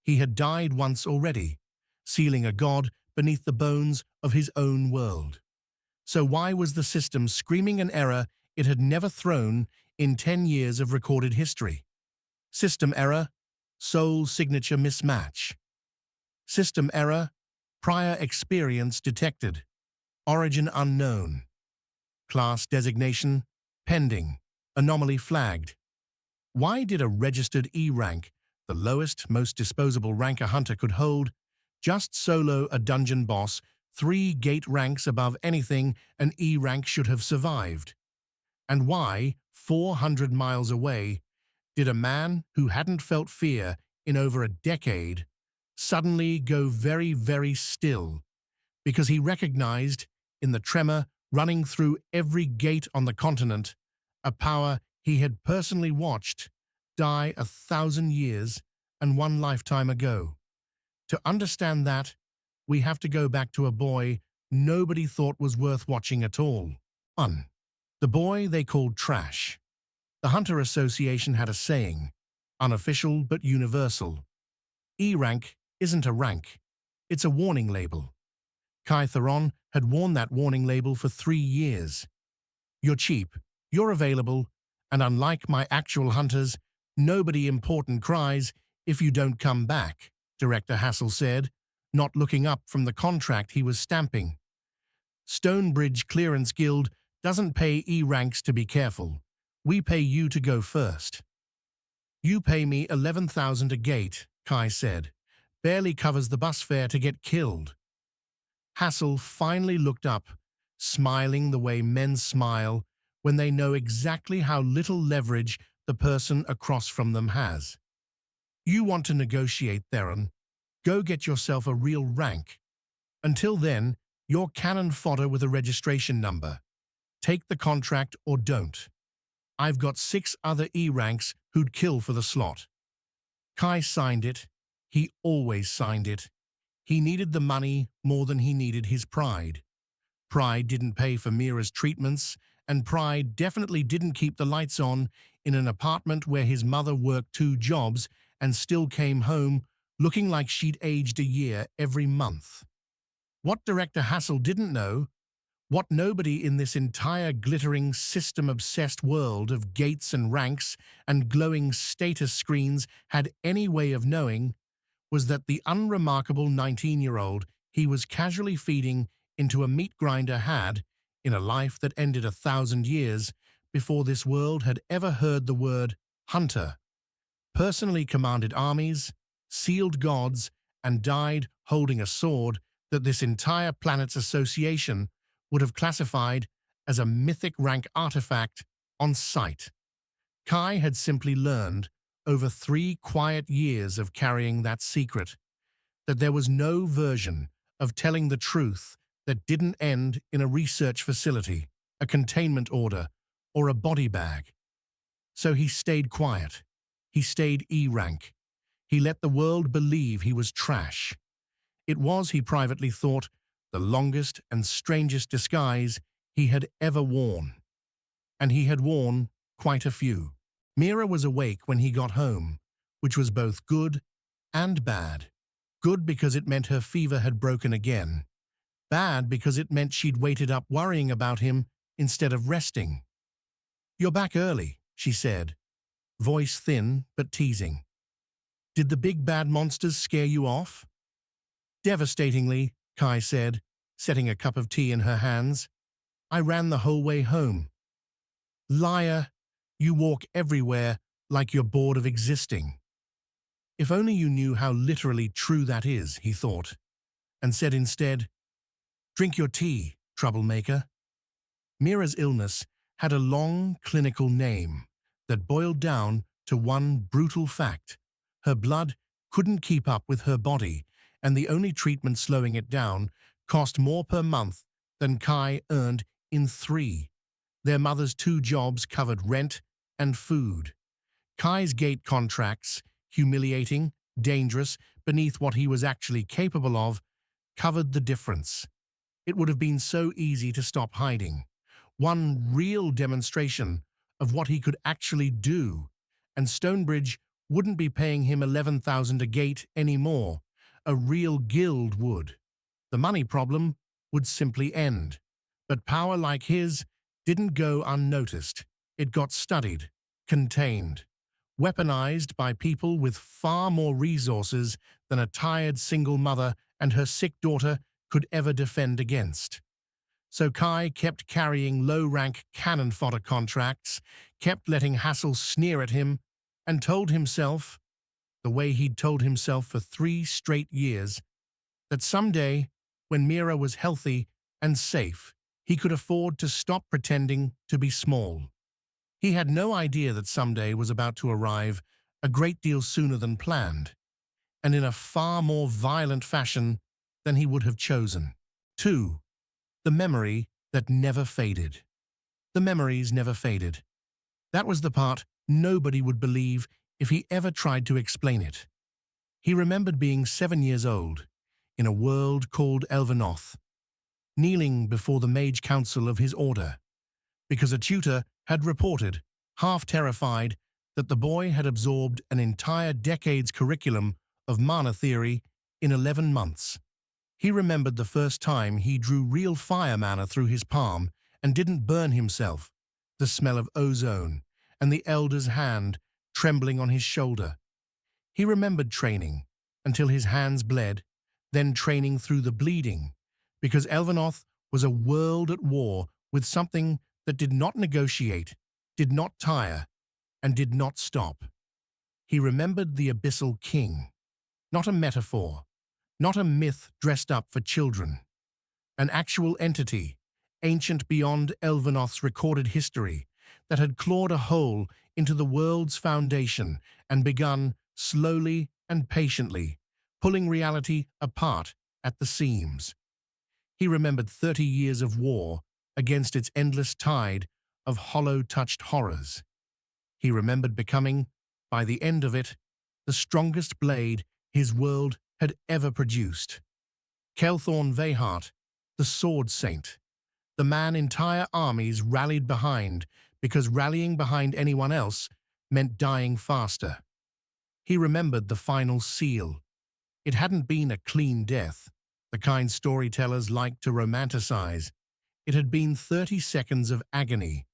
He had died once already, sealing a god beneath the bones of his own world. So why was the system screaming an error it had never thrown in 10 years of recorded history? System error, soul signature mismatch. System error, prior experience detected. Origin unknown. Class designation, pending. Anomaly flagged. Why did a registered E rank, the lowest, most disposable rank a hunter could hold, just solo a dungeon boss 3 gate ranks above anything an E rank should have survived? And why, 400 miles away, did a man who hadn't felt fear in over a decade suddenly go very, very still because he recognized in the tremor running through every gate on the continent a power he had personally watched die 1,000 years and 1 lifetime ago? To understand that, we have to go back to a boy nobody thought was worth watching at all. 1. The boy they called Trash. The Hunter Association had a saying, unofficial but universal. E rank isn't a rank, it's a warning label. Kai Theron had worn that warning label for 3 years. You're cheap, you're available, and unlike my actual hunters, nobody important cries if you don't come back, Director Hassel said, not looking up from the contract he was stamping. Stonebridge Clearance Guild doesn't pay E ranks to be careful. We pay you to go first. You pay me 11,000 a gate, Kai said. Barely covers the bus fare to get killed. Hassel finally looked up, smiling the way men smile when they know exactly how little leverage the person across from them has. You want to negotiate, Theron? Go get yourself a real rank. Until then, you're cannon fodder with a registration number. Take the contract or don't. I've got 6 other E ranks who'd kill for the slot. Kai signed it. He always signed it. He needed the money more than he needed his pride. Pride didn't pay for Mira's treatments, and pride definitely didn't keep the lights on in an apartment where his mother worked 2 jobs and still came home looking like she'd aged a year every month. What Director Hassel didn't know, what nobody in this entire glittering, system-obsessed world of gates and ranks and glowing status screens had any way of knowing, was that the unremarkable 19-year-old he was casually feeding into a meat grinder had, in a life that ended 1,000 years before this world had ever heard the word hunter, personally commanded armies, sealed gods, and died holding a sword that this entire planet's association would have classified as a mythic rank artifact on sight. Kai had simply learned, over 3 quiet years of carrying that secret, that there was no version of telling the truth that didn't end in a research facility, a containment order, or a body bag. So he stayed quiet. He stayed E rank. He let the world believe he was trash. It was, he privately thought, the longest and strangest disguise he had ever worn. And he had worn quite a few. Mira was awake when he got home, which was both good and bad. Good because it meant her fever had broken again. Bad because it meant she'd waited up worrying about him instead of resting. "You're back early," she said, voice thin but teasing. "Did the big bad monsters scare you off?" "Devastatingly," Kai said, setting a cup of tea in her hands. "I ran the whole way home." "Liar, you walk everywhere like you're bored of existing." If only you knew how literally true that is, he thought, and said instead, "Drink your tea, troublemaker." Mira's illness had a long clinical name that boiled down to one brutal fact. Her blood couldn't keep up with her body, and the only treatment slowing it down cost more per month than Kai earned in 3. Their mother's 2 jobs covered rent and food. Kai's gate contracts, humiliating, dangerous, beneath what he was actually capable of, covered the difference. It would have been so easy to stop hiding. One real demonstration of what he could actually do, and Stonebridge wouldn't be paying him 11,000 a gate anymore. A real guild would. The money problem would simply end. But power like his didn't go unnoticed. It got studied, contained, weaponized by people with far more resources than a tired single mother and her sick daughter could ever defend against. So Kai kept carrying low-rank cannon fodder contracts, kept letting Hassel sneer at him, and told himself, the way he'd told himself for 3 straight years, that someday, when Mira was healthy and safe, he could afford to stop pretending to be small. He had no idea that someday was about to arrive a great deal sooner than planned, and in a far more violent fashion than he would have chosen. 2. The memory that never faded. The memories never faded. That was the part nobody would believe if he ever tried to explain it. He remembered being 7 years old, in a world called Elvenoth, kneeling before the mage council of his order, because a tutor had reported, half terrified, that the boy had absorbed an entire decade's curriculum of mana theory in 11 months. He remembered the first time he drew real fire mana through his palm and didn't burn himself, the smell of ozone, and the elder's hand trembling on his shoulder. He remembered training until his hands bled, then training through the bleeding, because Elvenoth was a world at war with something that did not negotiate, did not tire, and did not stop. He remembered the Abyssal King, not a metaphor, not a myth dressed up for children, an actual entity, ancient beyond Elvenoth's recorded history, that had clawed a hole into the world's foundation and begun, slowly and patiently, pulling reality apart at the seams. He remembered 30 years of war against its endless tide of hollow-touched horrors. He remembered becoming, by the end of it, the strongest blade his world had ever produced. Kelthorn Vehart, the Sword Saint, the man entire armies rallied behind because rallying behind anyone else meant dying faster. He remembered the final seal. It hadn't been a clean death, the kind storytellers like to romanticize. It had been 30 seconds of agony,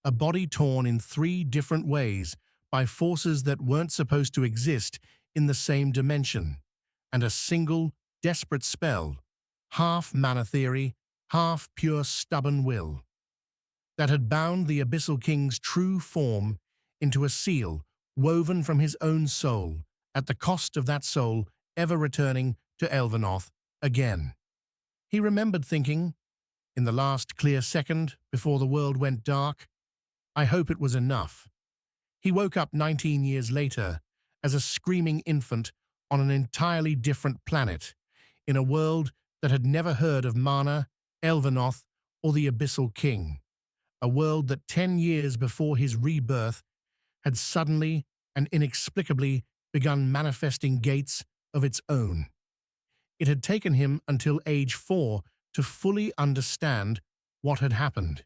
a body torn in 3 different ways by forces that weren't supposed to exist in the same dimension, and a single, desperate spell, half mana theory, half pure stubborn will, that had bound the Abyssal King's true form into a seal woven from his own soul, at the cost of that soul ever returning to Elvenoth again. He remembered thinking, in the last clear second before the world went dark, I hope it was enough. He woke up 19 years later as a screaming infant on an entirely different planet, in a world that had never heard of mana, Elvenoth, or the Abyssal King. A world that 10 years before his rebirth had suddenly and inexplicably begun manifesting gates of its own. It had taken him until age 4 to fully understand what had happened.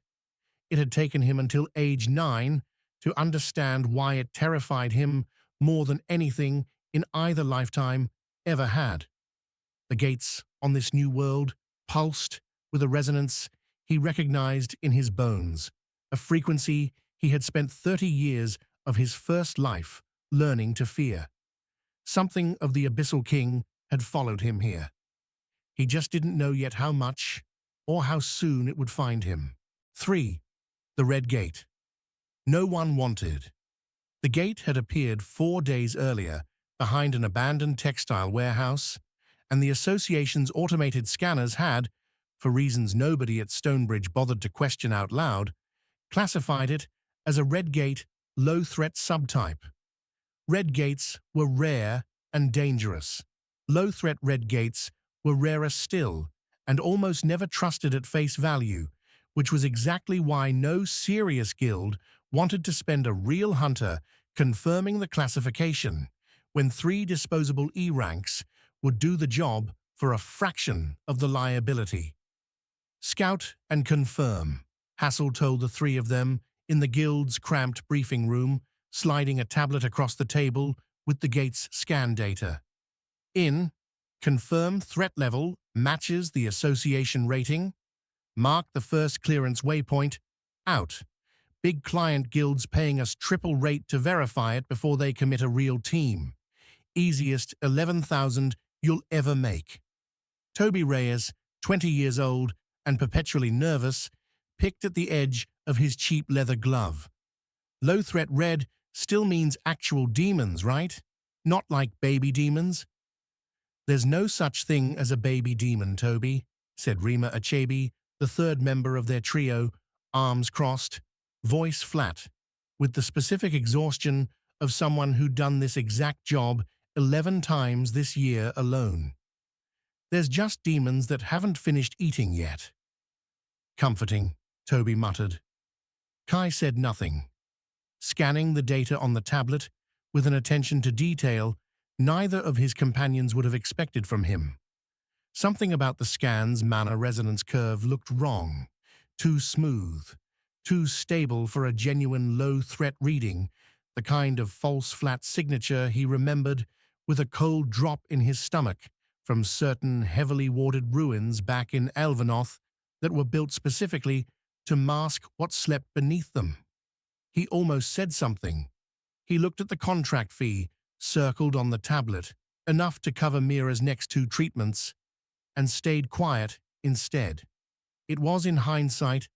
It had taken him until age 9 to understand why it terrified him more than anything in either lifetime ever had. The gates on this new world pulsed with a resonance he recognized in his bones, a frequency he had spent 30 years of his first life learning to fear. Something of the Abyssal King had followed him here. He just didn't know yet how much or how soon it would find him. 3. The Red Gate. No one wanted. The gate had appeared 4 days earlier behind an abandoned textile warehouse, and the association's automated scanners had, for reasons nobody at Stonebridge bothered to question out loud, classified it as a Red Gate low-threat subtype. Red gates were rare and dangerous. Low-threat red gates were rarer still and almost never trusted at face value, which was exactly why no serious guild wanted to spend a real hunter confirming the classification, when 3 disposable E-ranks would do the job for a fraction of the liability. Scout and confirm, Hassel told the 3 of them in the guild's cramped briefing room, sliding a tablet across the table with the gate's scan data. In, confirm threat level matches the association rating. Mark the first clearance waypoint. Out. Big client guilds paying us triple rate to verify it before they commit a real team. Easiest 11,000 you'll ever make. Toby Reyes, 20 years old and perpetually nervous, picked at the edge of his cheap leather glove. Low threat red still means actual demons, right? Not like baby demons. There's no such thing as a baby demon, Toby, said Rima Achebe, the third member of their trio, arms crossed, voice flat, with the specific exhaustion of someone who'd done this exact job 11 times this year alone. There's just demons that haven't finished eating yet. Comforting, Toby muttered. Kai said nothing, scanning the data on the tablet with an attention to detail neither of his companions would have expected from him. Something about the scan's mana resonance curve looked wrong, too smooth, too stable for a genuine low-threat reading, the kind of false flat signature he remembered with a cold drop in his stomach from certain heavily warded ruins back in Elvenoth that were built specifically to mask what slept beneath them. He almost said something. He looked at the contract fee, circled on the tablet, enough to cover Mira's next 2 treatments, and stayed quiet instead. It was, in hindsight,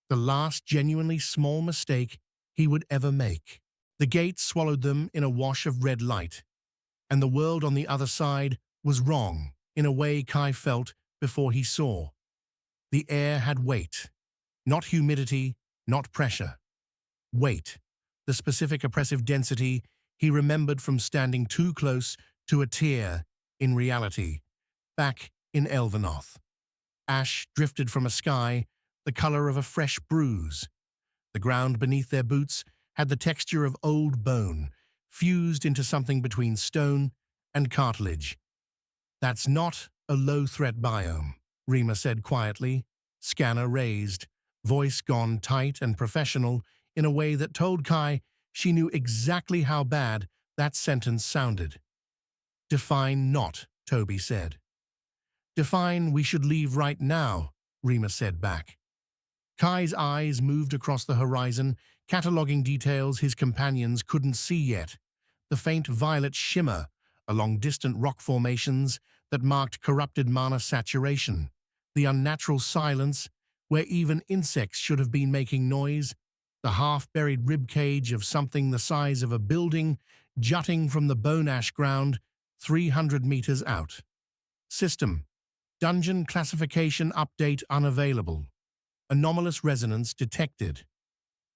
the last genuinely small mistake he would ever make. The gate swallowed them in a wash of red light, and the world on the other side was wrong in a way Kai felt before he saw. The air had weight, not humidity, not pressure. Weight, the specific oppressive density he remembered from standing too close to a tear in reality, back in Elvenoth. Ash drifted from a sky the color of a fresh bruise. The ground beneath their boots had the texture of old bone, fused into something between stone and cartilage. That's not a low-threat biome, Rima said quietly, scanner raised, voice gone tight and professional in a way that told Kai she knew exactly how bad that sentence sounded. Define not, Toby said. Define we should leave right now, Rima said back. Kai's eyes moved across the horizon, cataloging details his companions couldn't see yet. The faint violet shimmer along distant rock formations that marked corrupted mana saturation, the unnatural silence where even insects should have been making noise, the half-buried ribcage of something the size of a building jutting from the bone ash ground 300 meters out. System. Dungeon classification update unavailable. Anomalous resonance detected.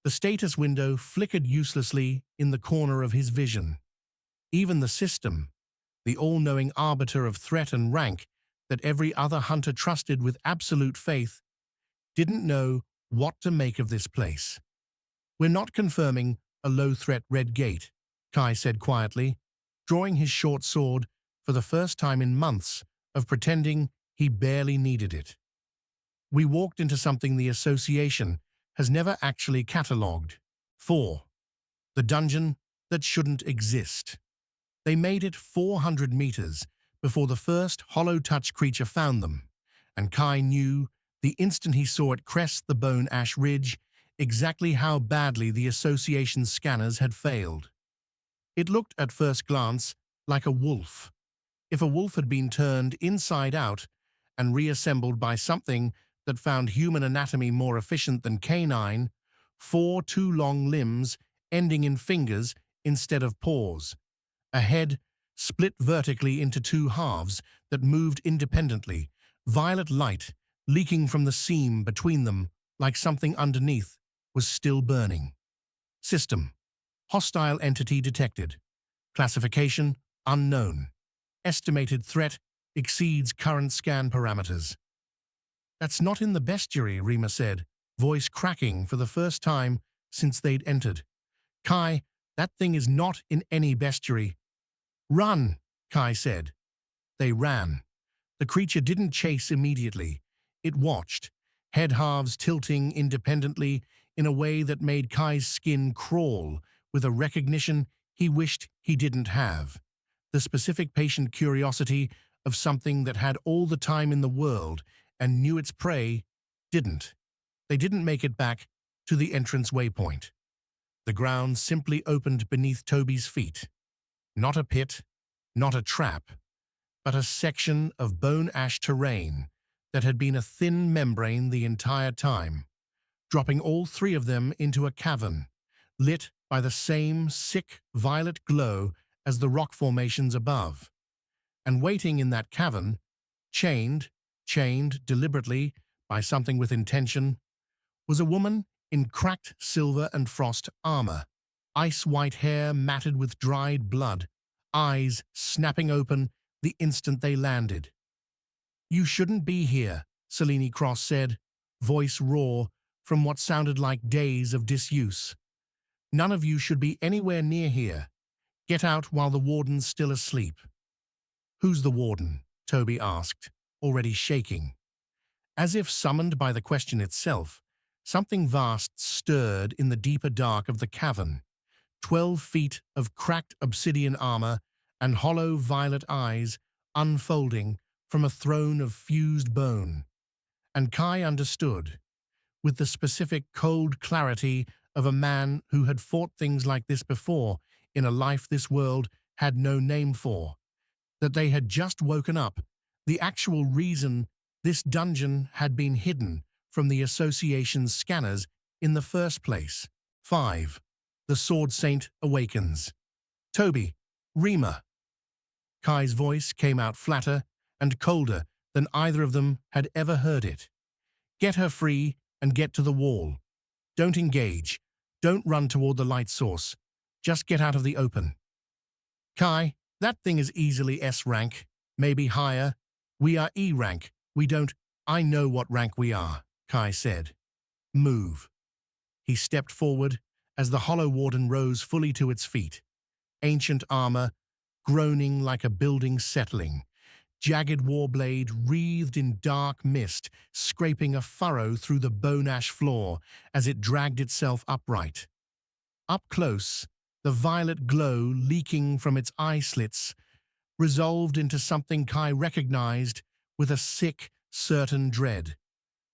The status window flickered uselessly in the corner of his vision. Even the system, the all-knowing arbiter of threat and rank that every other hunter trusted with absolute faith, didn't know what to make of this place. We're not confirming a low-threat red gate, Kai said quietly, drawing his short sword for the first time in months of pretending he barely needed it. We walked into something the Association has never actually catalogued. 4. The dungeon that shouldn't exist. They made it 400 meters before the first hollow-touch creature found them, and Kai knew, the instant he saw it crest the bone ash ridge, exactly how badly the Association's scanners had failed. It looked at first glance like a wolf. If a wolf had been turned inside out and reassembled by something that found human anatomy more efficient than canine, 4 too long limbs ending in fingers instead of paws, a head split vertically into 2 halves that moved independently, violet light leaking from the seam between them like something underneath was still burning. System. Hostile entity detected. Classification unknown. Estimated threat exceeds current scan parameters. That's not in the bestiary, Rima said, voice cracking for the first time since they'd entered. Kai, that thing is not in any bestiary. Run, Kai said. They ran. The creature didn't chase immediately. It watched, head halves tilting independently in a way that made Kai's skin crawl with a recognition he wished he didn't have. The specific patient curiosity of something that had all the time in the world and knew its prey didn't. They didn't make it back to the entrance waypoint. The ground simply opened beneath Toby's feet. Not a pit, not a trap, but a section of bone-ash terrain that had been a thin membrane the entire time, dropping all three of them into a cavern, lit by the same sick violet glow as the rock formations above. And waiting in that cavern, chained deliberately by something with intention, was a woman in cracked silver and frost armor, ice-white hair matted with dried blood, eyes snapping open the instant they landed. "You shouldn't be here," Selene Cross said, voice raw from what sounded like days of disuse. "None of you should be anywhere near here. Get out while the warden's still asleep." "Who's the warden?" Toby asked, already shaking. As if summoned by the question itself, something vast stirred in the deeper dark of the cavern. 12 feet of cracked obsidian armor and hollow violet eyes unfolding from a throne of fused bone. And Kai understood, with the specific cold clarity of a man who had fought things like this before in a life this world had no name for, that they had just woken up, the actual reason this dungeon had been hidden from the Association's scanners in the first place. 5. The Sword Saint awakens. "Toby, Rima." Kai's voice came out flatter and colder than either of them had ever heard it. "Get her free and get to the wall. Don't engage. Don't run toward the light source. Just get out of the open." "Kai, that thing is easily S rank, maybe higher. We are E rank. We don't—" "I know what rank we are," Kai said. "Move." He stepped forward as the Hollow Warden rose fully to its feet. Ancient armor, groaning like a building settling. Jagged warblade wreathed in dark mist, scraping a furrow through the bone-ash floor as it dragged itself upright. Up close, the violet glow leaking from its eye slits resolved into something Kai recognized with a sick, certain dread.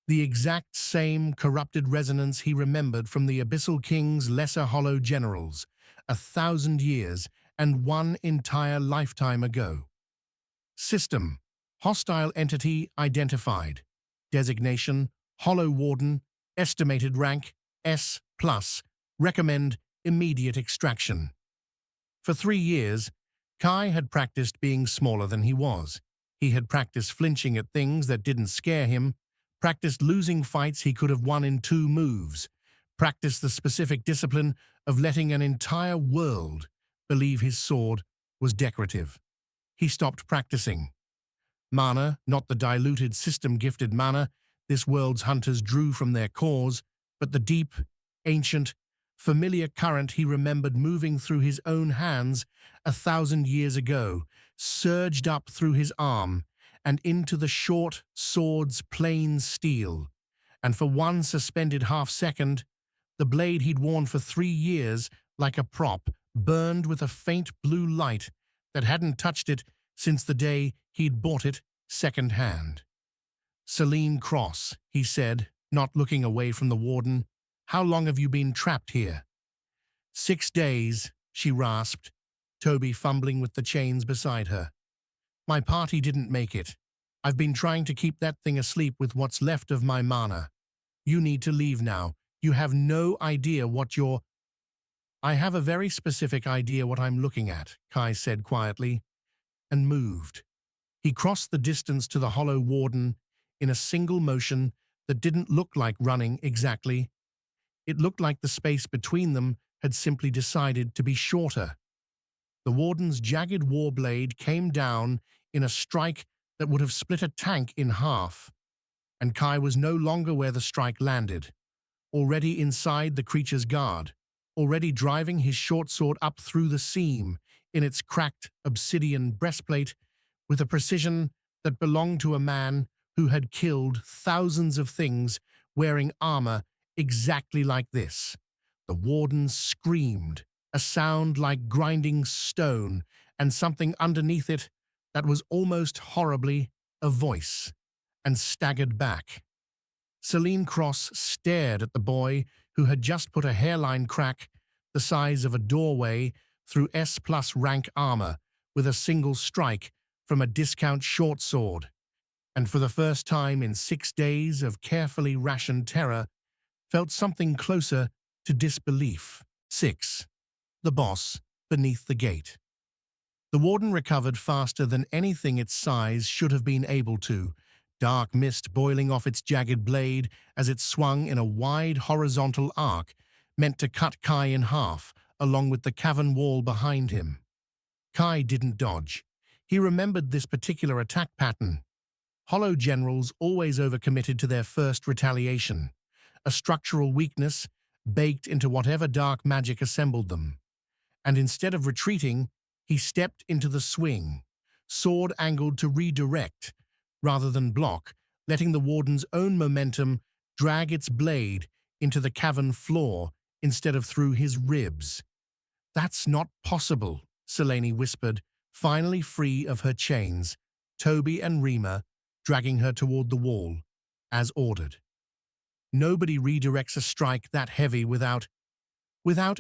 The exact same corrupted resonance he remembered from the Abyssal King's lesser hollow generals, 1,000 years and one entire lifetime ago. System: hostile entity identified. Designation: Hollow Warden. Estimated rank: S+. Recommend immediate extraction. For 3 years, Kai had practiced being smaller than he was. He had practiced flinching at things that didn't scare him, practiced losing fights he could have won in 2 moves, practiced the specific discipline of letting an entire world believe his sword was decorative. He stopped practicing. Mana, not the diluted system-gifted mana this world's hunters drew from their cores, but the deep, ancient, familiar current he remembered moving through his own hands 1,000 years ago, surged up through his arm and into the short sword's plain steel, and for one suspended half-second, the blade he'd worn for 3 years, like a prop, burned with a faint blue light that hadn't touched it since the day he'd bought it second-hand. "Selene Cross," he said, not looking away from the warden. "How long have you been trapped here?" 6 days, she rasped, Toby fumbling with the chains beside her. "My party didn't make it. I've been trying to keep that thing asleep with what's left of my mana. You need to leave now. You have no idea what you're—" "I have a very specific idea what I'm looking at," Kai said quietly, and moved. He crossed the distance to the Hollow Warden in a single motion that didn't look like running exactly. It looked like the space between them had simply decided to be shorter. The Warden's jagged warblade came down in a strike that would have split a tank in half, and Kai was no longer where the strike landed, already inside the creature's guard, already driving his short sword up through the seam in its cracked obsidian breastplate with a precision that belonged to a man who had killed thousands of things wearing armor exactly like this. The Warden screamed, a sound like grinding stone, and something underneath it that was almost horribly a voice, and staggered back. Celine Cross stared at the boy who had just put a hairline crack the size of a doorway through S-plus rank armor with a single strike from a discount short sword, and for the first time in 6 days of carefully rationed terror, felt something closer to disbelief. 6. The boss beneath the gate. The warden recovered faster than anything its size should have been able to, dark mist boiling off its jagged blade as it swung in a wide horizontal arc meant to cut Kai in half, along with the cavern wall behind him. Kai didn't dodge. He remembered this particular attack pattern. Hollow generals always overcommitted to their first retaliation, a structural weakness baked into whatever dark magic assembled them. And instead of retreating, he stepped into the swing, sword angled to redirect, rather than block, letting the warden's own momentum drag its blade into the cavern floor instead of through his ribs. "That's not possible," Selene whispered, finally free of her chains, Toby and Rima dragging her toward the wall, as ordered. "Nobody redirects a strike that heavy without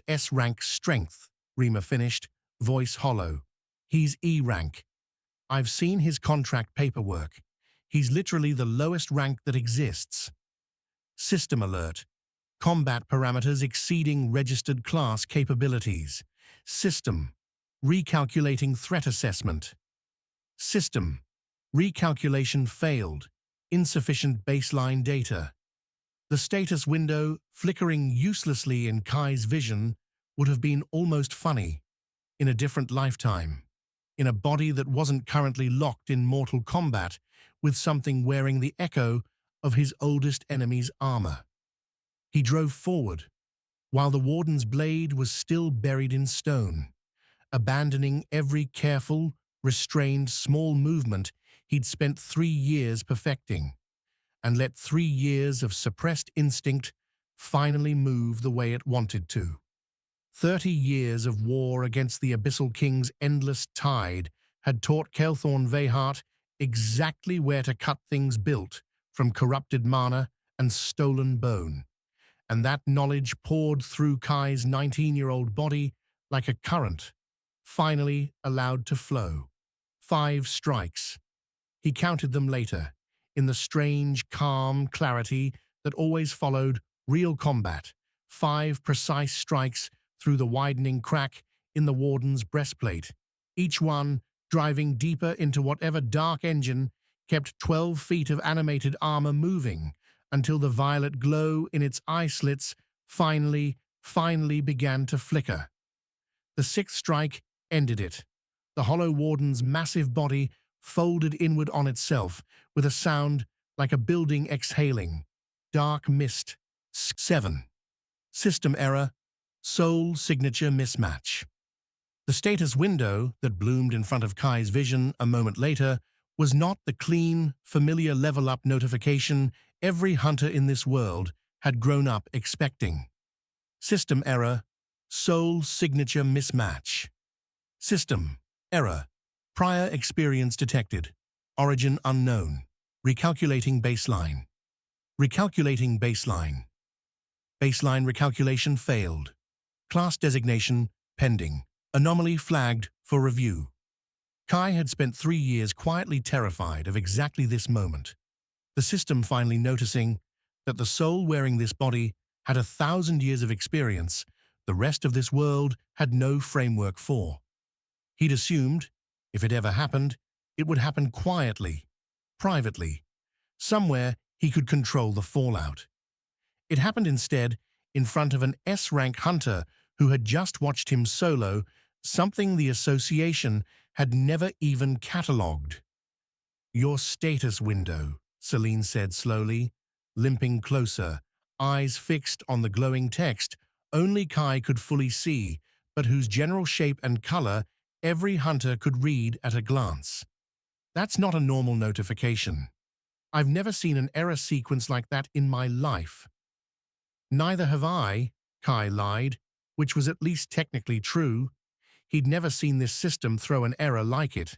S-rank strength," Rima finished, voice hollow. "He's E-rank. I've seen his contract paperwork. He's literally the lowest rank that exists." System alert. Combat parameters exceeding registered class capabilities. System. Recalculating threat assessment. System. Recalculation failed. Insufficient baseline data. The status window, flickering uselessly in Kai's vision, would have been almost funny. In a different lifetime. In a body that wasn't currently locked in mortal combat, with something wearing the echo of his oldest enemy's armor. He drove forward, while the warden's blade was still buried in stone, abandoning every careful, restrained small movement he'd spent 3 years perfecting, and let 3 years of suppressed instinct finally move the way it wanted to. 30 years of war against the Abyssal King's endless tide had taught Kelthorn Vehart exactly where to cut things built from corrupted mana and stolen bone, and that knowledge poured through Kai's 19-year-old body like a current, finally allowed to flow. 5 strikes. He counted them later, in the strange, calm clarity that always followed real combat. 5 precise strikes through the widening crack in the warden's breastplate, each one driving deeper into whatever dark engine kept 12 feet of animated armor moving, until the violet glow in its eye slits finally began to flicker. The 6th strike ended it. The hollow warden's massive body folded inward on itself with a sound like a building exhaling. Dark mist. 7. System error. Soul signature mismatch. The status window that bloomed in front of Kai's vision a moment later was not the clean, familiar level-up notification every hunter in this world had grown up expecting. System error. Soul signature mismatch. System error. Prior experience detected. Origin unknown. Recalculating baseline. Recalculating baseline. Baseline recalculation failed. Class designation pending. Anomaly flagged for review. Kai had spent 3 years quietly terrified of exactly this moment. The system finally noticing that the soul wearing this body had 1,000 years of experience the rest of this world had no framework for. He'd assumed, if it ever happened, it would happen quietly, privately, somewhere he could control the fallout. It happened instead in front of an S-rank hunter who had just watched him solo something the association had never even catalogued. "Your status window," Selene said slowly, limping closer, eyes fixed on the glowing text only Kai could fully see, but whose general shape and color every hunter could read at a glance. "That's not a normal notification. I've never seen an error sequence like that in my life." "Neither have I," Kai lied, which was at least technically true. He'd never seen this system throw an error like it.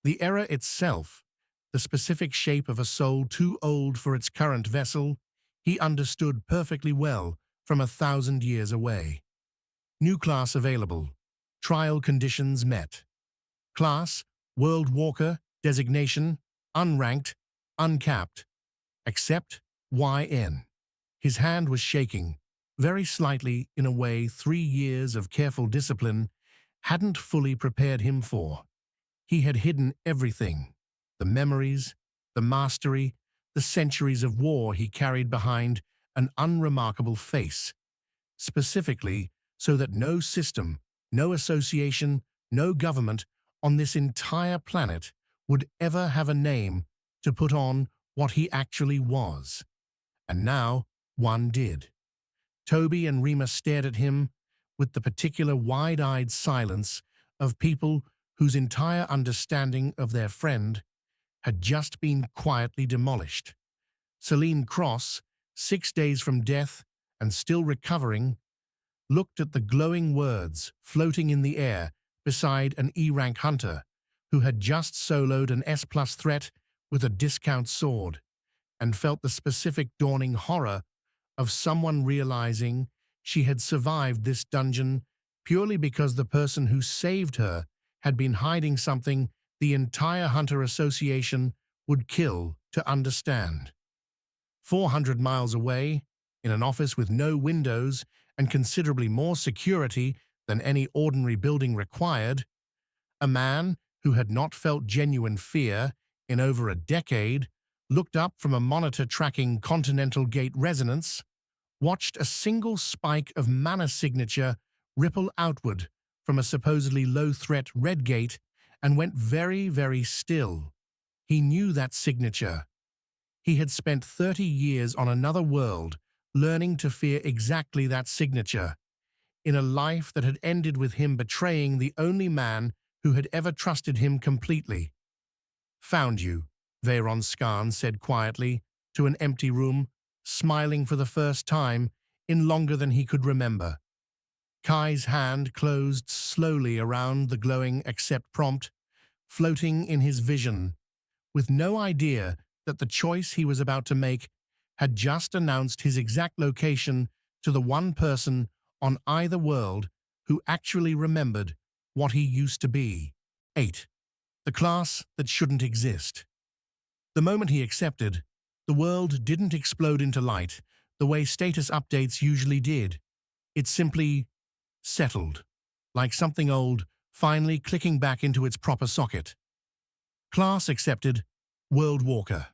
The error itself, the specific shape of a soul too old for its current vessel, he understood perfectly well from 1,000 years away. New class available. Trial conditions met. Class, World Walker, designation, unranked, uncapped. Accept, YN. His hand was shaking, very slightly in a way 3 years of careful discipline hadn't fully prepared him for. He had hidden everything, the memories, the mastery, the centuries of war he carried behind an unremarkable face, specifically so that no system, no association, no government on this entire planet would ever have a name to put on what he actually was. And now one did. Toby and Rima stared at him with the particular wide-eyed silence of people whose entire understanding of their friend had just been quietly demolished. Celine Cross, 6 days from death and still recovering, looked at the glowing words floating in the air beside an E-rank hunter who had just soloed an S-plus threat with a discount sword, and felt the specific dawning horror of someone realizing she had survived this dungeon purely because the person who saved her had been hiding something the entire Hunter Association would kill to understand. 400 miles away, in an office with no windows and considerably more security than any ordinary building required, a man who had not felt genuine fear in over a decade looked up from a monitor tracking Continental Gate resonance, watched a single spike of mana signature ripple outward from a supposedly low-threat red gate, and went very, very still. He knew that signature. He had spent 30 years on another world learning to fear exactly that signature, in a life that had ended with him betraying the only man who had ever trusted him completely. "Found you," Veyron Skan said quietly to an empty room, smiling for the first time in longer than he could remember. Kai's hand closed slowly around the glowing accept prompt, floating in his vision, with no idea that the choice he was about to make had just announced his exact location to the one person on either world who actually remembered what he used to be. 8. The class that shouldn't exist. The moment he accepted, the world didn't explode into light the way status updates usually did. It simply settled, like something old finally clicking back into its proper socket. Class accepted, World Walker.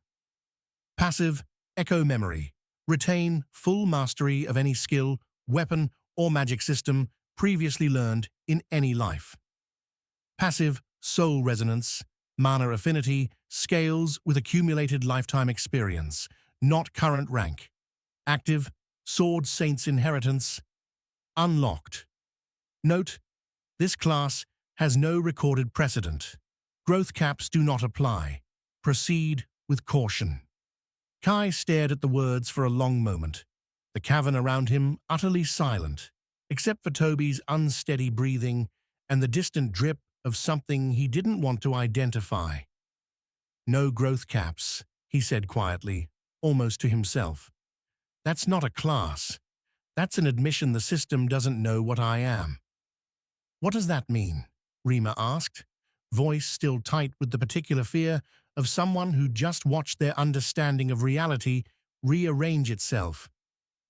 Passive, echo memory. Retain full mastery of any skill, weapon, or magic system previously learned in any life. Passive, soul resonance. Mana affinity scales with accumulated lifetime experience, not current rank. Active, Sword Saint's inheritance. Unlocked. Note, this class has no recorded precedent. Growth caps do not apply. Proceed with caution. Kai stared at the words for a long moment, the cavern around him utterly silent, except for Toby's unsteady breathing and the distant drip of something he didn't want to identify. "No growth caps," he said quietly, almost to himself. "That's not a class. That's an admission the system doesn't know what I am." "What does that mean?" Rima asked, voice still tight with the particular fear of someone who just watched their understanding of reality rearrange itself.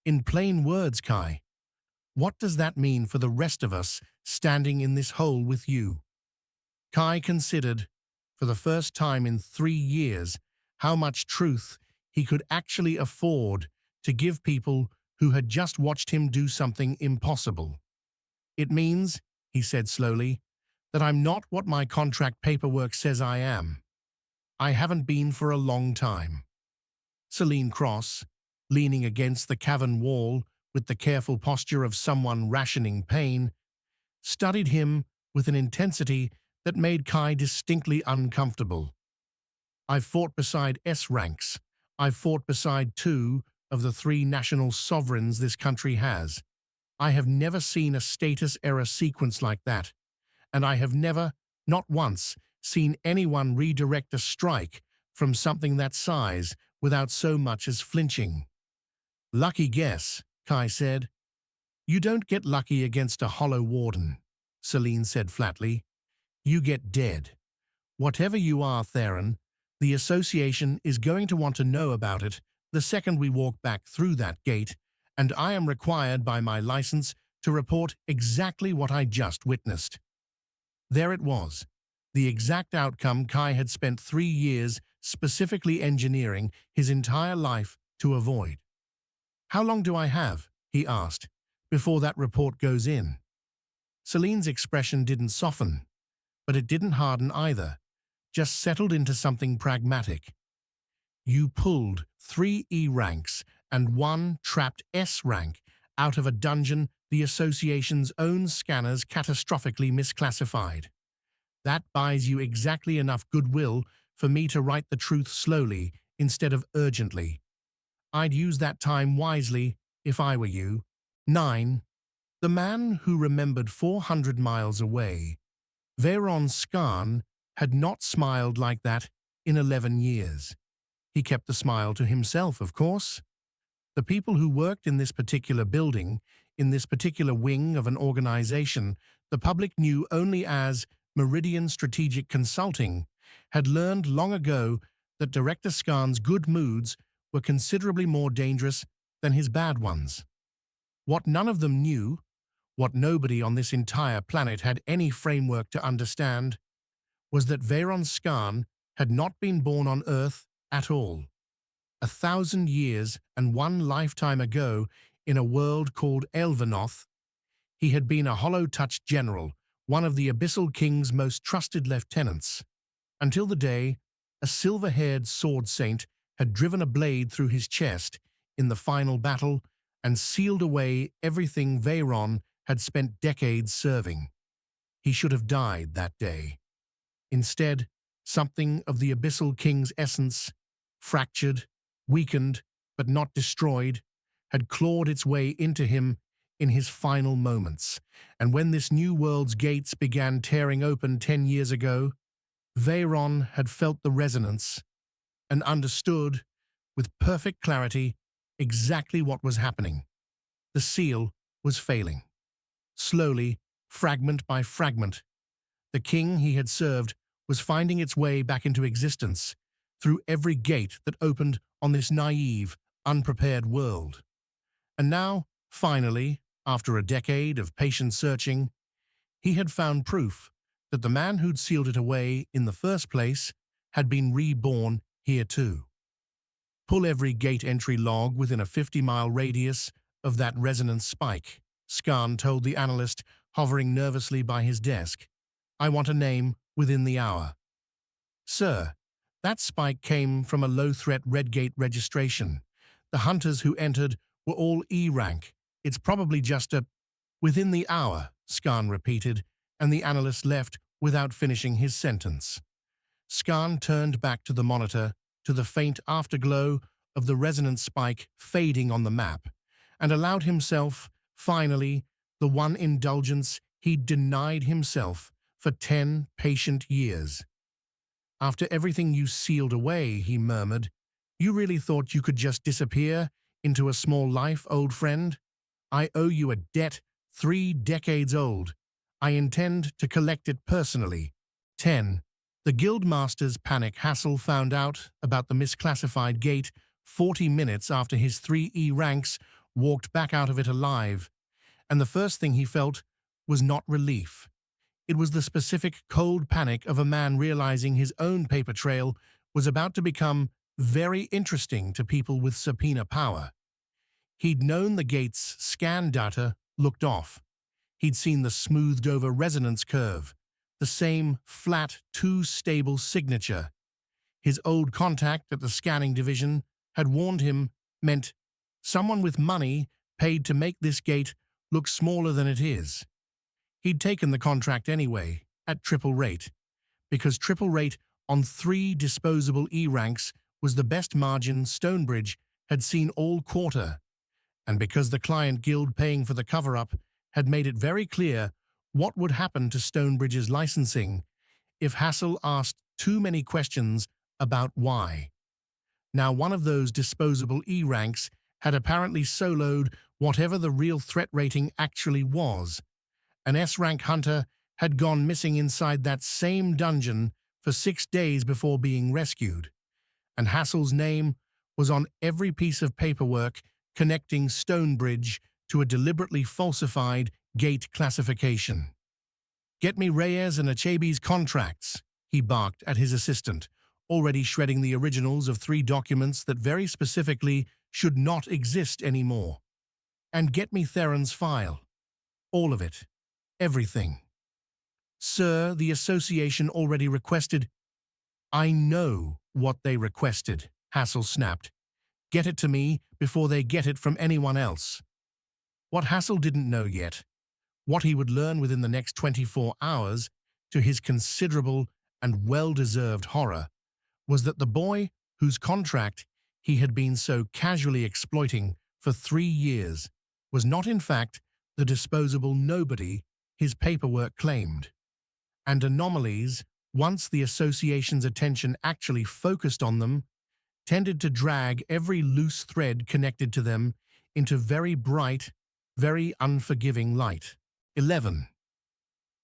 "In plain words, Kai, what does that mean for the rest of us standing in this hole with you?" Kai considered, for the first time in 3 years, how much truth he could actually afford to give people who had just watched him do something impossible. "It means," he said slowly, "that I'm not what my contract paperwork says I am. I haven't been for a long time." Celine Cross, leaning against the cavern wall with the careful posture of someone rationing pain, studied him with an intensity that made Kai distinctly uncomfortable. "I've fought beside S-ranks. I've fought beside 2 of the 3 national sovereigns this country has. I have never seen a status error sequence like that, and I have never, not once, seen anyone redirect a strike from something that size without so much as flinching. Lucky guess, Kai said. You don't get lucky against a hollow warden, Celine said flatly. You get dead. Whatever you are, Theron, the association is going to want to know about it the second we walk back through that gate, and I am required by my license to report exactly what I just witnessed. There it was, the exact outcome Kai had spent 3 years specifically engineering his entire life to avoid. How long do I have, he asked, before that report goes in? Celine's expression didn't soften, but it didn't harden either, just settled into something pragmatic. You pulled 3 E ranks and 1 trapped S rank out of a dungeon the Association's own scanners catastrophically misclassified. That buys you exactly enough goodwill for me to write the truth slowly instead of urgently. I'd use that time wisely if I were you. 9. The man who remembered 400 miles away, Veron Skarn, had not smiled like that in 11 years. He kept the smile to himself, of course. The people who worked in this particular building, in this particular wing of an organization the public knew only as Meridian Strategic Consulting, had learned long ago that Director Skarn's good moods were considerably more dangerous than his bad ones. What none of them knew, what nobody on this entire planet had any framework to understand, was that Veron Skarn had not been born on Earth at all. 1,000 years and 1 lifetime ago, in a world called Elvenoth, he had been a hollow-touched general, one of the Abyssal King's most trusted lieutenants, until the day a silver-haired sword saint had driven a blade through his chest in the final battle and sealed away everything Veron had spent decades serving. He should have died that day. Instead, something of the Abyssal King's essence, fractured, weakened, but not destroyed, had clawed its way into him in his final moments. And when this new world's gates began tearing open 10 years ago, Veron had felt the resonance and understood, with perfect clarity, exactly what was happening. The seal was failing. Slowly, fragment by fragment, the king he had served was finding its way back into existence through every gate that opened on this naive, unprepared world. And now, finally, after a decade of patient searching, he had found proof that the man who'd sealed it away in the first place had been reborn here too. Pull every gate entry log within a 50-mile radius of that resonance spike, Skarn told the analyst hovering nervously by his desk. I want a name within the hour. Sir, that spike came from a low-threat red gate registration. The hunters who entered were all E rank. It's probably just a... Within the hour, Skarn repeated, and the analyst left without finishing his sentence. Skarn turned back to the monitor, to the faint afterglow of the resonance spike fading on the map, and allowed himself, finally, the one indulgence he'd denied himself for 10 patient years. After everything you sealed away, he murmured, you really thought you could just disappear into a small life, old friend? I owe you a debt 3 decades old. I intend to collect it personally. 10. The Guildmaster's panic Hassel found out about the misclassified gate 40 minutes after his 3 E ranks walked back out of it alive, and the first thing he felt was not relief. It was the specific cold panic of a man realizing his own paper trail was about to become very interesting to people with subpoena power. He'd known the gate's scan data looked off. He'd seen the smoothed-over resonance curve, the same flat, too-stable signature. His old contact at the scanning division had warned him meant someone with money paid to make this gate look smaller than it is. He'd taken the contract anyway, at triple rate, because triple rate on 3 disposable E ranks was the best margin Stonebridge had seen all quarter, And because the client guild paying for the cover-up had made it very clear what would happen to Stonebridge's licensing if Hassel asked too many questions about why. Now, one of those disposable E-ranks had apparently soloed whatever the real threat rating actually was. An S-rank hunter had gone missing inside that same dungeon for 6 days before being rescued, and Hassel's name was on every piece of paperwork connecting Stonebridge to a deliberately falsified gate classification. "Get me Reyes and Achebe's contracts," he barked at his assistant, already shredding the originals of 3 documents that very specifically should not exist anymore. "And get me Theron's file. All of it. Everything." "Sir, the association already requested—" "I know what they requested," Hassel snapped. "Get it to me before they get it from anyone else." What Hassel didn't know yet, what he would learn within the next 24 hours, to his considerable and well-deserved horror, was that the boy whose contract he had been so casually exploiting for 3 years was not in fact the disposable nobody his paperwork claimed. And anomalies, once the association's attention actually focused on them, tended to drag every loose thread connected to them into very bright, very unforgiving light. 11.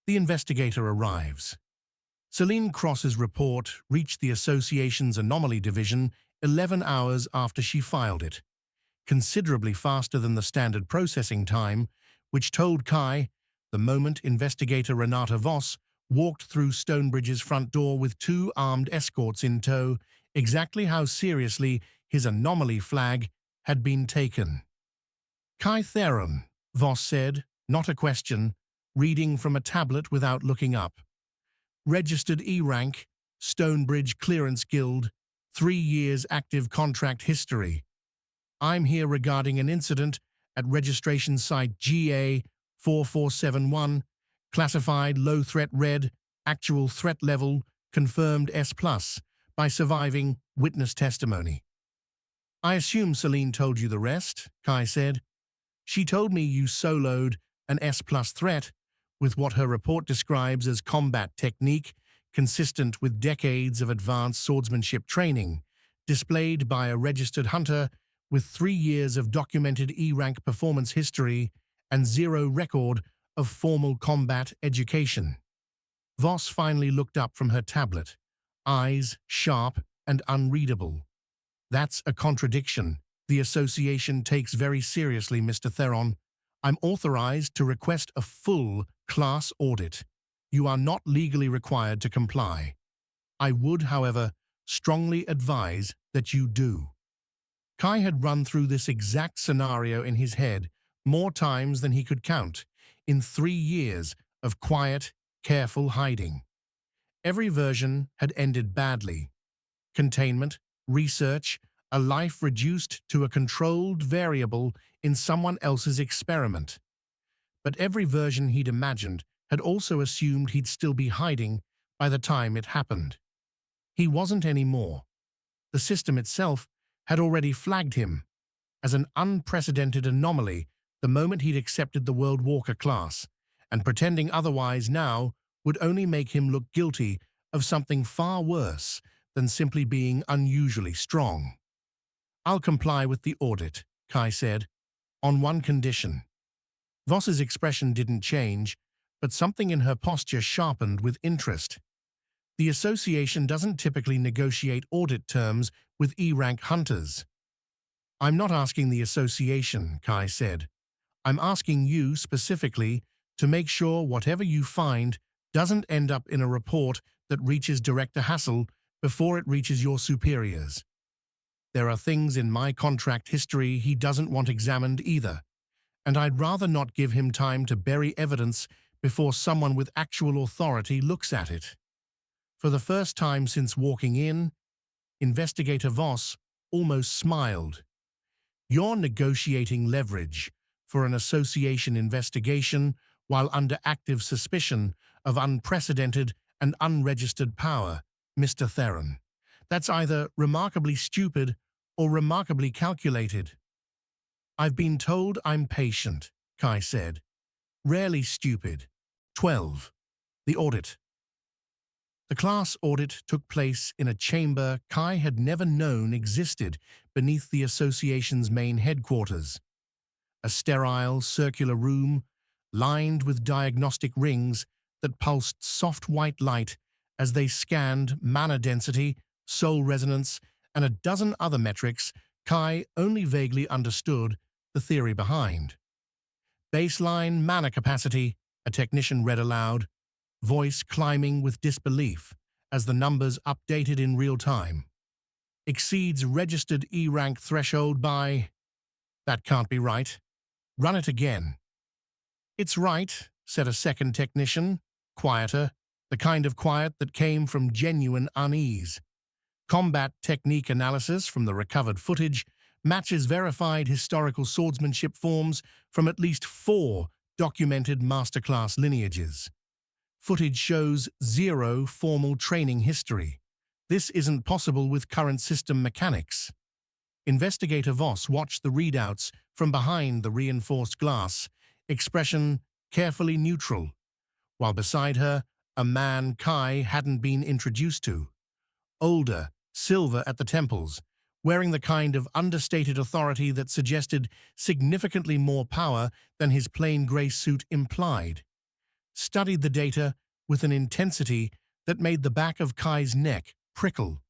The investigator arrives. Celine Cross's report reached the association's anomaly division 11 hours after she filed it, considerably faster than the standard processing time, which told Kai, the moment investigator Renata Voss walked through Stonebridge's front door with 2 armed escorts in tow, exactly how seriously his anomaly flag had been taken. "Kai Theron," Voss said, not a question, reading from a tablet without looking up. "Registered E-rank, Stonebridge Clearance Guild, 3 years active contract history. I'm here regarding an incident at registration site GA4471, classified low threat red, actual threat level, confirmed S+, by surviving witness testimony." "I assume Celine told you the rest," Kai said. "She told me you soloed an S+ threat with what her report describes as combat technique consistent with decades of advanced swordsmanship training, displayed by a registered hunter with 3 years of documented E-rank performance history and 0 record of formal combat education." Voss finally looked up from her tablet, eyes sharp and unreadable. "That's a contradiction the association takes very seriously, Mr. Theron. I'm authorized to request a full class audit. You are not legally required to comply. I would, however, strongly advise that you do." Kai had run through this exact scenario in his head more times than he could count, in 3 years of quiet, careful hiding. Every version had ended badly. Containment, research, a life reduced to a controlled variable in someone else's experiment. But every version he'd imagined had also assumed he'd still be hiding by the time it happened. He wasn't anymore. The system itself had already flagged him as an unprecedented anomaly the moment he'd accepted the World Walker class, and pretending otherwise now would only make him look guilty of something far worse than simply being unusually strong. "I'll comply with the audit," Kai said, "on one condition." Voss's expression didn't change, but something in her posture sharpened with interest. "The association doesn't typically negotiate audit terms with E-rank hunters." "I'm not asking the association," Kai said. "I'm asking you specifically to make sure whatever you find doesn't end up in a report that reaches Director Hassel before it reaches your superiors. There are things in my contract history he doesn't want examined either, and I'd rather not give him time to bury evidence before someone with actual authority looks at it." For the first time since walking in, Investigator Voss almost smiled. "You're negotiating leverage for an association investigation while under active suspicion of unprecedented and unregistered power, Mr. Theron. That's either remarkably stupid or remarkably calculated." I've been told I'm patient, Kai said. Rarely stupid. 12. The audit. The class audit took place in a chamber Kai had never known existed beneath the association's main headquarters. A sterile, circular room, lined with diagnostic rings that pulsed soft white light as they scanned mana density, soul resonance, and a dozen other metrics Kai only vaguely understood the theory behind. Baseline mana capacity, a technician read aloud, voice climbing with disbelief as the numbers updated in real time. Exceeds registered E-rank threshold by... That can't be right. Run it again. It's right, said a second technician, quieter, the kind of quiet that came from genuine unease. Combat technique analysis from the recovered footage matches verified historical swordsmanship forms from at least 4 documented masterclass lineages. Footage shows 0 formal training history. This isn't possible with current system mechanics. Investigator Voss watched the readouts from behind the reinforced glass, expression carefully neutral, while beside her, a man Kai hadn't been introduced to. Older, silver at the temples, wearing the kind of understated authority that suggested significantly more power than his plain grey suit implied. Studied the data with an intensity that made the back of Kai's neck prickle.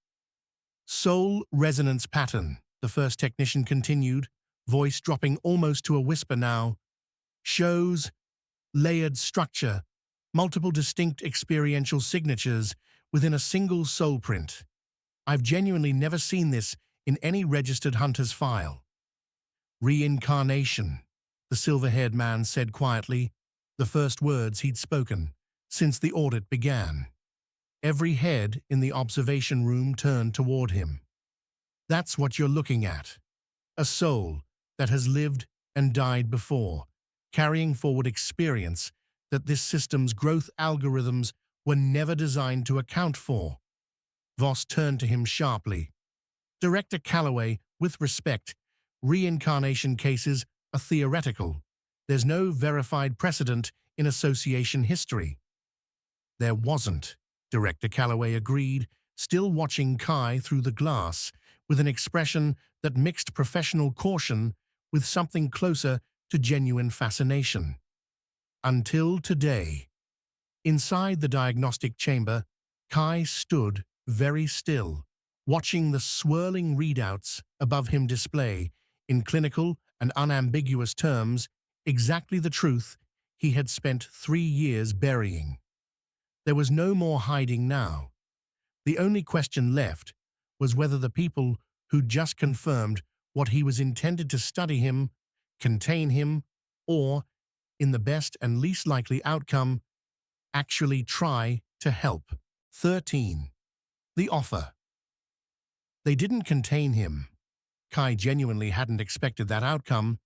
Soul resonance pattern, the first technician continued, voice dropping almost to a whisper now, shows layered structure, multiple distinct experiential signatures within a single soul print. I've genuinely never seen this in any registered hunter's file. Reincarnation, the silver-haired man said quietly, the first words he'd spoken since the audit began. Every head in the observation room turned toward him. That's what you're looking at. A soul that has lived and died before, carrying forward experience that this system's growth algorithms were never designed to account for. Voss turned to him sharply. Director Calloway, with respect, reincarnation cases are theoretical. There's no verified precedent in association history. There wasn't, Director Calloway agreed, still watching Kai through the glass, with an expression that mixed professional caution with something closer to genuine fascination. Until today. Inside the diagnostic chamber, Kai stood very still, watching the swirling readouts above him display, in clinical and unambiguous terms, exactly the truth he had spent 3 years burying. There was no more hiding now. The only question left was whether the people who'd just confirmed what he was intended to study him, contain him, or, in the best and least likely outcome, actually try to help. 13. The offer. They didn't contain him. Kai genuinely hadn't expected that outcome,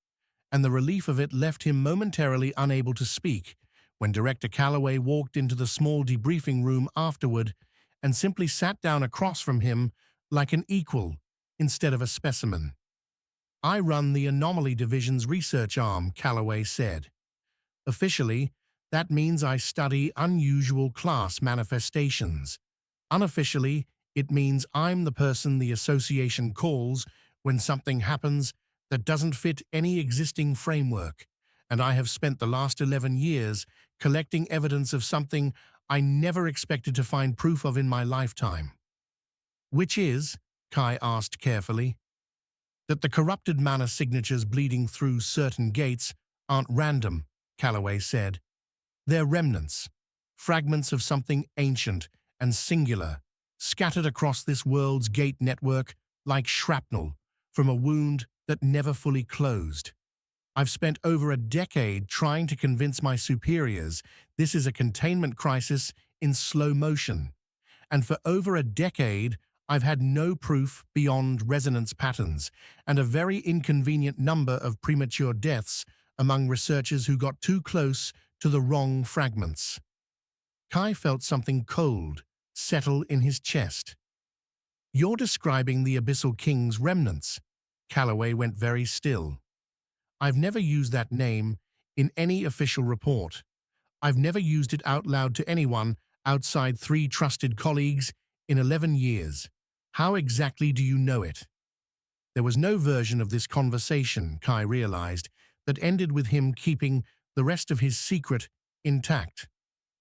and the relief of it left him momentarily unable to speak when Director Calloway walked into the small debriefing room afterward and simply sat down across from him like an equal instead of a specimen. I run the Anomaly Division's research arm, Calloway said. Officially, that means I study unusual class manifestations. Unofficially, it means I'm the person the association calls when something happens that doesn't fit any existing framework, and I have spent the last 11 years collecting evidence of something I never expected to find proof of in my lifetime. Which is, Kai asked carefully, that the corrupted mana signatures bleeding through certain gates aren't random, Calloway said. They're remnants, fragments of something ancient and singular, scattered across this world's gate network like shrapnel from a wound that never fully closed. I've spent over a decade trying to convince my superiors this is a containment crisis in slow motion, and for over a decade I've had no proof beyond resonance patterns and a very inconvenient number of premature deaths among researchers who got too close to the wrong fragments. Kai felt something cold settle in his chest. You're describing the Abyssal King's remnants. Calloway went very still. I've never used that name in any official report. I've never used it out loud to anyone outside 3 trusted colleagues in 11 years. How exactly do you know it? There was no version of this conversation, Kai realized, that ended with him keeping the rest of his secret intact.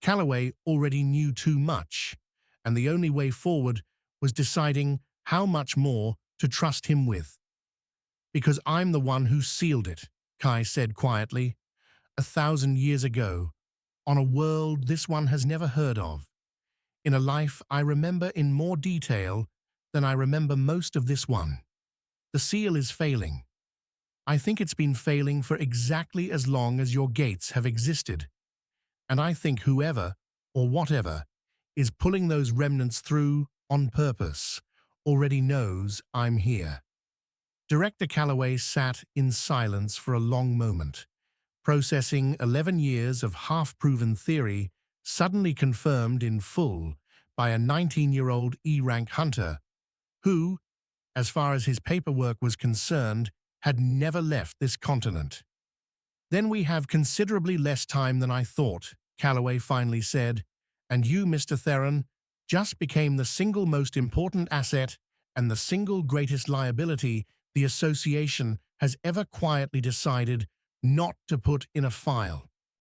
Calloway already knew too much, and the only way forward was deciding how much more to trust him with. Because I'm the one who sealed it, Kai said quietly, 1,000 years ago, on a world this one has never heard of, in a life I remember in more detail than I remember most of this one. The seal is failing. I think it's been failing for exactly as long as your gates have existed. And I think whoever, or whatever, is pulling those remnants through on purpose already knows I'm here. Director Calloway sat in silence for a long moment, processing 11 years of half-proven theory suddenly confirmed in full by a 19-year-old E-rank hunter who, as far as his paperwork was concerned, had never left this continent. Then we have considerably less time than I thought, Calloway finally said, and you, Mr. Theron, just became the single most important asset and the single greatest liability the association has ever quietly decided not to put in a file.